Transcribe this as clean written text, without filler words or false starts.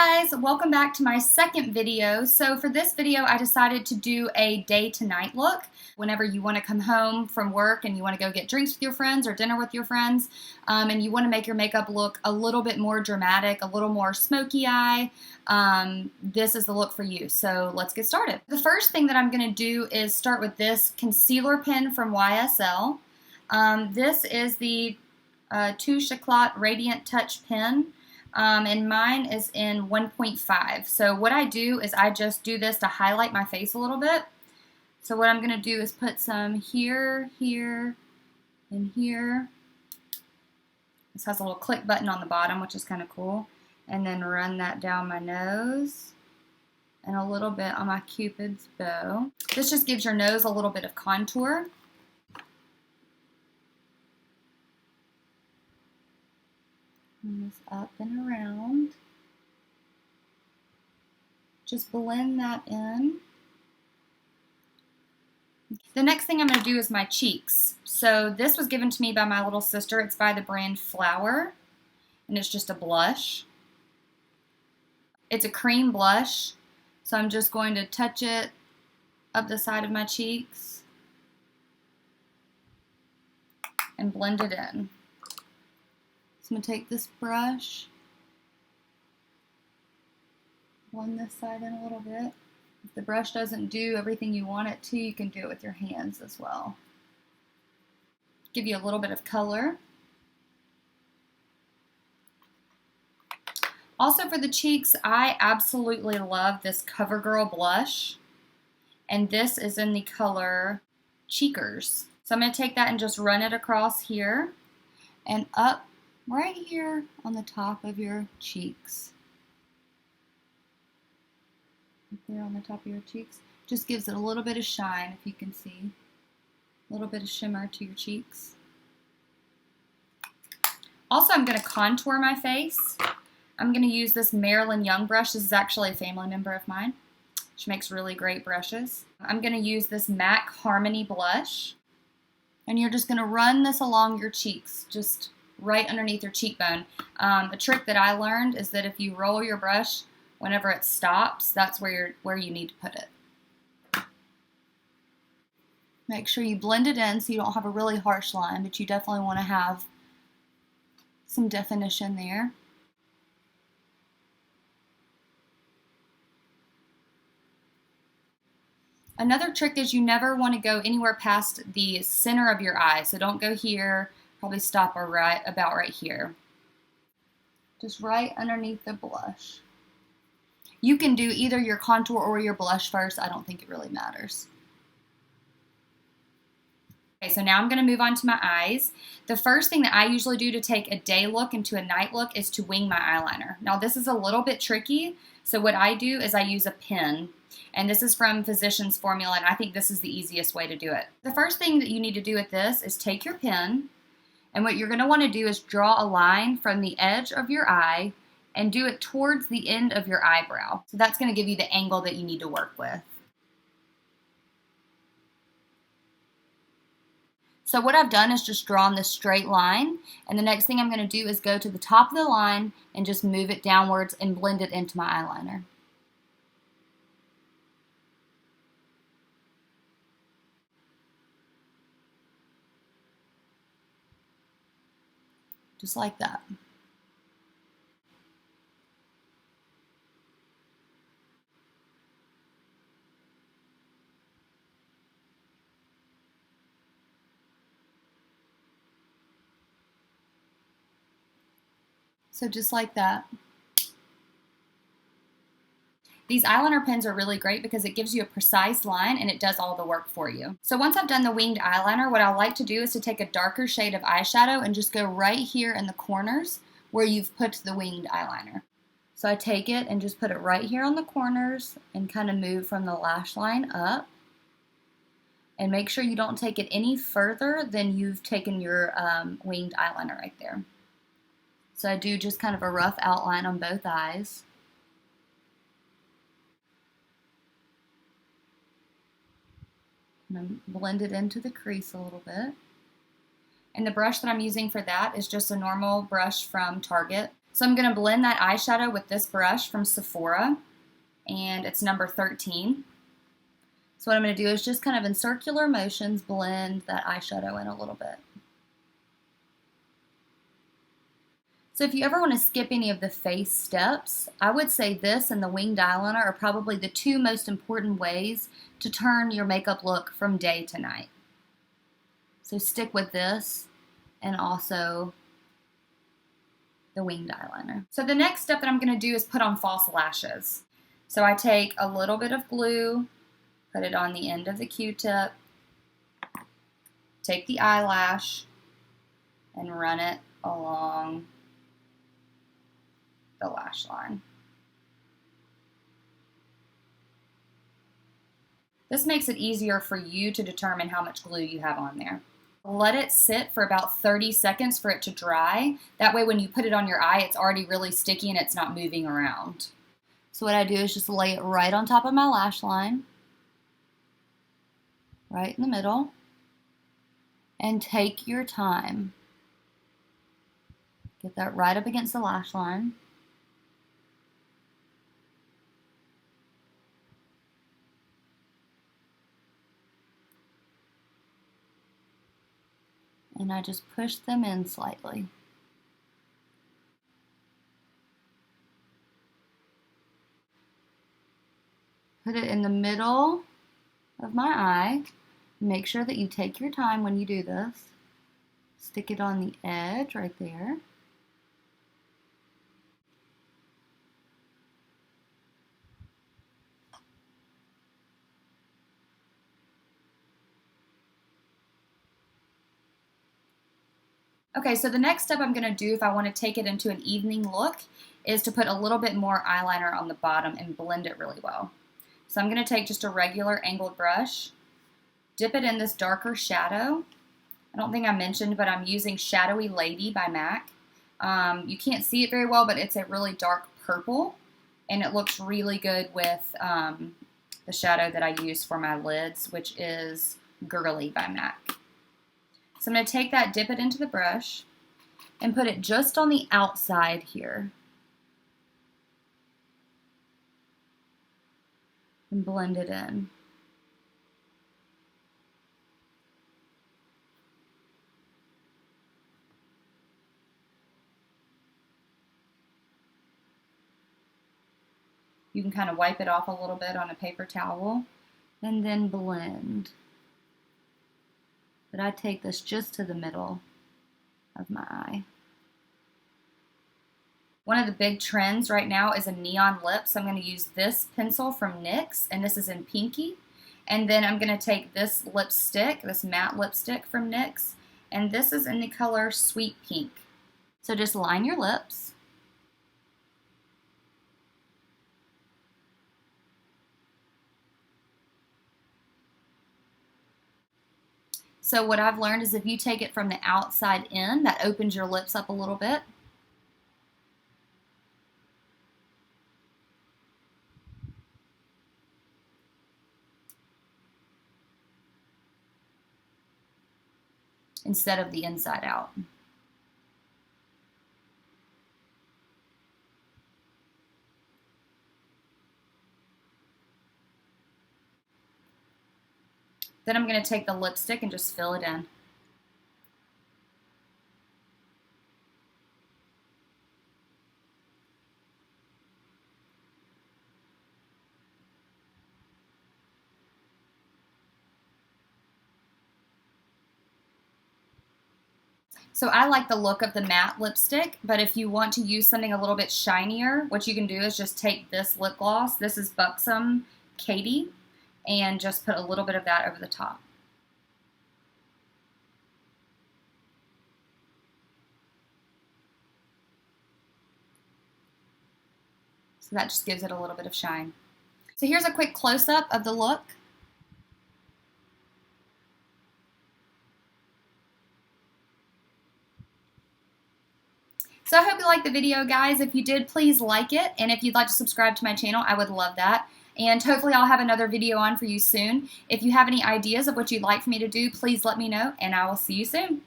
Guys, welcome back to my second video. So for this video, I decided to do a day to night look. Whenever you want to come home from work and you want to go get drinks with your friends or dinner with your friends, and you want to make your makeup look a little bit more dramatic, a little more smoky eye, this is the look for you. So let's get started. The first thing that I'm going to do is start with this concealer pen from YSL. This is the Touche Éclat Radiant Touch pen. And mine is in 1.5. So what I do is I just do this to highlight my face a little bit. So what I'm going to do is put some here, here, and here. This has a little click button on the bottom, which is kind of cool. And then run that down my nose and a little bit on my Cupid's bow. This just gives your nose a little bit of contour. And this up and around. Just blend that in. The next thing I'm going to do is my cheeks. So this was given to me by my little sister. It's by the brand Flower, and it's just a blush. It's a cream blush, so I'm just going to touch it up the side of my cheeks and blend it in. I'm going to take this brush, blend this side in a little bit. If the brush doesn't do everything you want it to, you can do it with your hands as well. Give you a little bit of color. Also for the cheeks, I absolutely love this CoverGirl blush. And this is in the color Cheekers. So I'm going to take that and just run it across here and up right here on the top of your cheeks. Right there on the top of your cheeks. Just gives it a little bit of shine, if you can see. A little bit of shimmer to your cheeks. Also, I'm going to contour my face. I'm going to use this Marilyn Young brush. This is actually a family member of mine. She makes really great brushes. I'm going to use this MAC Harmony blush. And you're just going to run this along your cheeks. Just right underneath your cheekbone. A trick that I learned is that if you roll your brush, whenever it stops, that's where you need to put it. Make sure you blend it in so you don't have a really harsh line, but you definitely want to have some definition there. Another trick is you never want to go anywhere past the center of your eye, so don't go here. Probably stop about right here. Just right underneath the blush. You can do either your contour or your blush first. I don't think it really matters. Okay, so now I'm going to move on to my eyes. The first thing that I usually do to take a day look into a night look is to wing my eyeliner. Now this is a little bit tricky, so what I do is I use a pen. And this is from Physicians Formula, and I think this is the easiest way to do it. The first thing that you need to do with this is take your pen, and what you're going to want to do is draw a line from the edge of your eye and do it towards the end of your eyebrow. So that's going to give you the angle that you need to work with. So what I've done is just drawn this straight line, and the next thing I'm going to do is go to the top of the line and just move it downwards and blend it into my eyeliner. Just like that. So just like that. These eyeliner pens are really great because it gives you a precise line and it does all the work for you. So once I've done the winged eyeliner, what I like to do is to take a darker shade of eyeshadow and just go right here in the corners where you've put the winged eyeliner. So I take it and just put it right here on the corners and kind of move from the lash line up. And make sure you don't take it any further than you've taken your winged eyeliner right there. So I do just kind of a rough outline on both eyes. And blend it into the crease a little bit. And the brush that I'm using for that is just a normal brush from Target. So I'm going to blend that eyeshadow with this brush from Sephora, and it's number 13. So what I'm going to do is just kind of in circular motions blend that eyeshadow in a little bit. So if you ever want to skip any of the face steps, I would say this and the winged eyeliner are probably the two most important ways to turn your makeup look from day to night. So stick with this and also the winged eyeliner. So the next step that I'm going to do is put on false lashes. So I take a little bit of glue, put it on the end of the Q-tip, take the eyelash, and run it along the lash line. This makes it easier for you to determine how much glue you have on there. Let it sit for about 30 seconds for it to dry. That way when you put it on your eye, it's already really sticky and it's not moving around. So what I do is just lay it right on top of my lash line, right in the middle, and take your time. Get that right up against the lash line. And I just push them in slightly. Put it in the middle of my eye. Make sure that you take your time when you do this. Stick it on the edge right there. Okay, so the next step I'm going to do if I want to take it into an evening look is to put a little bit more eyeliner on the bottom and blend it really well. So I'm going to take just a regular angled brush, dip it in this darker shadow. I don't think I mentioned, but I'm using Shadowy Lady by MAC. You can't see it very well, but it's a really dark purple, and it looks really good with the shadow that I use for my lids, which is Girly by MAC. So I'm going to take that, dip it into the brush, and put it just on the outside here. And blend it in. You can kind of wipe it off a little bit on a paper towel and then blend. But I take this just to the middle of my eye. One of the big trends right now is a neon lip, so I'm going to use this pencil from NYX, and this is in Pinky. And then I'm going to take this lipstick, this matte lipstick from NYX, and this is in the color Sweet Pink. So just line your lips. So what I've learned is if you take it from the outside in, that opens your lips up a little bit. Instead of the inside out. Then I'm going to take the lipstick and just fill it in. So I like the look of the matte lipstick, but if you want to use something a little bit shinier, what you can do is just take this lip gloss. This is Buxom Katie, and just put a little bit of that over the top. So that just gives it a little bit of shine. So here's a quick close-up of the look. So I hope you liked the video, guys. If you did, please like it. And if you'd like to subscribe to my channel, I would love that. And hopefully I'll have another video on for you soon. If you have any ideas of what you'd like for me to do, please let me know, and I will see you soon.